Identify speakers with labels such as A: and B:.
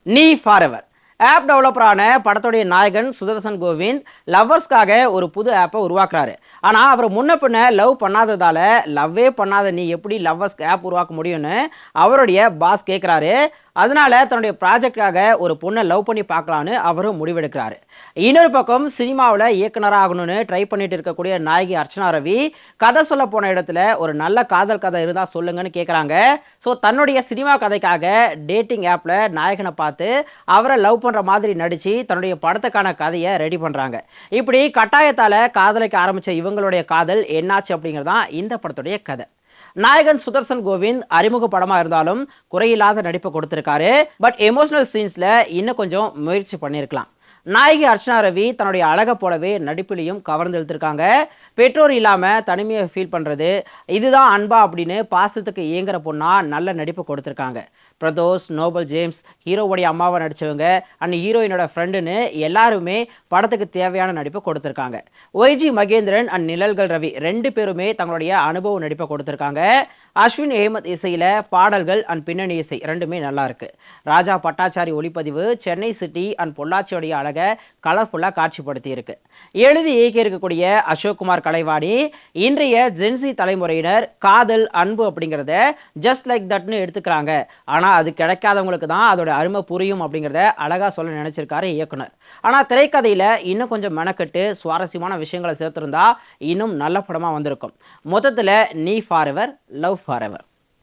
A: நீ forever app டெவலப்பரான படத்துடைய நாயகன் சுதர்சன் கோவிந்த் லவ்வர்ஸ்க்காக ஒரு புது ஆப்பை உருவாக்குறாரு. ஆனால் அவர் முன்ன பின்ன லவ் பண்ணாததால் லவ்வே பண்ணாத நீ எப்படி லவ்வர்ஸ்க்கு ஆப் உருவாக்க முடியும்னு அவருடைய பாஸ் கேட்குறாரு. அதனால தன்னுடைய ப்ராஜெக்டாக ஒரு பொண்ணை லவ் பண்ணி பார்க்கலான்னு அவரும் முடிவெடுக்கிறாரு. இன்னொரு பக்கம் சினிமாவில் இயக்குனராக ஆகணும்னு ட்ரை பண்ணிட்டு இருக்கக்கூடிய நாயகி அர்ச்சனா ரவி கதை சொல்ல போன இடத்துல ஒரு நல்ல காதல் கதை இருந்தால் சொல்லுங்கன்னு கேட்குறாங்க. ஸோ தன்னுடைய சினிமா கதைக்காக டேட்டிங் ஆப்பில் நாயகனை பார்த்து அவரை லவ் பண்ணுற மாதிரி நடித்து தன்னுடைய படத்துக்கான கதையை ரெடி பண்ணுறாங்க. இப்படி கட்டாயத்தால் காதலிக்க ஆரம்பித்த இவங்களுடைய காதல் என்னாச்சு அப்படிங்கிறது தான் இந்த படத்துடைய கதை. நாயகன் சுதர்சன் கோவிந்த் அறிமுக படமாக இருந்தாலும் குறையில்லாத நடிப்பை கொடுத்துருக்காரு. பட் எமோஷனல் சீன்ஸில் இன்னும் கொஞ்சம் முயற்சி பண்ணியிருக்கலாம். நாயகி அர்ச்சனா ரவி தன்னுடைய அழகை போலவே நடிப்பிலையும் கவர்ந்து இழுத்துருக்காங்க. பெற்றோர் இல்லாமல் தனிமையை ஃபீல் பண்ணுறது, இதுதான் அன்பா அப்படின்னு பாசத்துக்கு இயங்குற பொண்ணா நல்ல நடிப்பு கொடுத்துருக்காங்க. பிரதோஷ், நோபல் ஜேம்ஸ், ஹீரோவுடைய அம்மாவை நடித்தவங்க அண்ட் ஹீரோயினோட ஃப்ரெண்டுன்னு எல்லாருமே படத்துக்கு தேவையான நடிப்பை கொடுத்துருக்காங்க. ஒய்ஜி மகேந்திரன் அண்ட் நிழல்கள் ரவி ரெண்டு பேருமே தங்களுடைய அனுபவ நடிப்பை கொடுத்துருக்காங்க. அஸ்வின் அஹ்மத் இசையில் பாடல்கள் அண்ட் பின்னணி இசை ரெண்டுமே நல்லா இருக்கு. ராஜா பட்டாச்சாரி ஒளிப்பதிவு சென்னை சிட்டி அண்ட் பொள்ளாச்சியோடைய அழகை கலர்ஃபுல்லாக காட்சிப்படுத்தி இருக்கு. எழுதி இயக்கி இருக்கக்கூடிய அசோக்குமார் கலைவாணி இன்றைய ஜென்சி தலைமுறையினர் காதல் அன்பு அப்படிங்கிறத ஜஸ்ட் லைக் தட்னு எடுத்துக்கிறாங்க. ஆனால் அது கிடைக்காதவங்களுக்கு தான் அதோட அருமை புரியும் அப்படிங்கிறத அழகாக சொல்ல நினைச்சிருக்காரு இயக்குனர். ஆனால் திரைக்கதையில் இன்னும் கொஞ்சம் மெனக்கெட்டு சுவாரஸ்யமான விஷயங்களை சேர்த்துருந்தா இன்னும் நல்ல படமாக வந்திருக்கும். மொத்தத்தில் நீ ஃபாரெவர் லவ் ஃபாரெவர்.